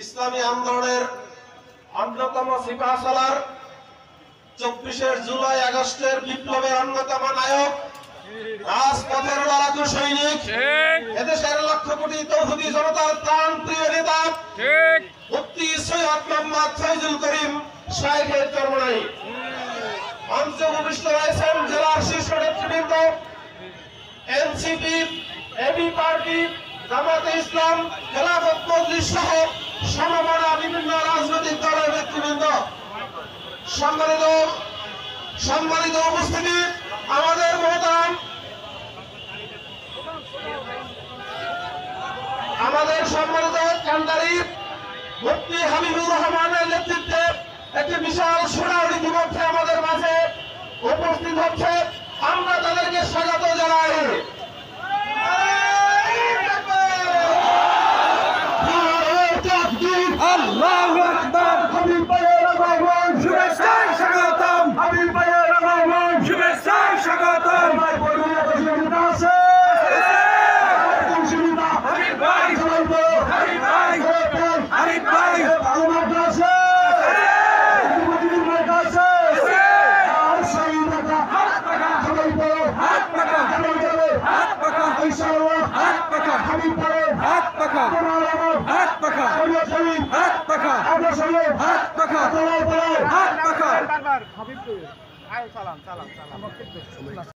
ইসলামী আন্দোলনের অন্যতম সিপাহসালার 24 জুলাই আগস্টের বিপ্লবের অন্যতম নায়ক, রাজপথের লড়াকু সৈনিক, এদেশের লক্ষ কোটি তৌহিদি জনতার প্রাণ প্রিয় নেতা মুফতি সৈয়দ মোহাম্মদ ফয়জুল করিম সাহেবের চরমনাই মঞ্চে উপবিষ্ট রয়েছেন জেলার শীর্ষ নেতৃবৃন্দ, এনসিপি, এবি পার্টি, জামাতে ইসলাম, খেলাফত মজলিস সহ সমমনা বিভিন্ন রাজনৈতিক দলের নেতৃবৃন্দ। সম্মানিত উপস্থিতি, আমাদের মহতারাম আমাদের সম্মানিত কান্ডারি মুফতি হাবিবুর রহমানের নেতৃত্বে একটি বিশাল সুনাম ইতিমধ্যে আমাদের মাঝে উপস্থিত হচ্ছে। আমরা তাদেরকে স্বাগত জানাই। আল্লাহু আকবার। হাবিব ভাইয়ের আগমন, শুভেচ্ছায় স্বাগতম। হাবিব ভাইয়ের আগমন, শুভেচ্ছায় স্বাগতম। ভাই বড়ুয়া সুবিধা আছে, সুবিধা হাবিব ভাই, হাবিব ভাই, হাবিব ভাই আমার কাছে মুজিবুর ভাই কাছে আর সেই টাকা হাত টাকা সবাই বলো হাত টাকা চলো হাত টাকা ইনশাআল্লাহ হাত টাকা হাবিব ভাই হাত টাকা তোমার আমার হাত টাকা হাত টাকা আমরা সবাই হাত টাকা হাত টাকা বারবার হাবিব ভাই আয় চালান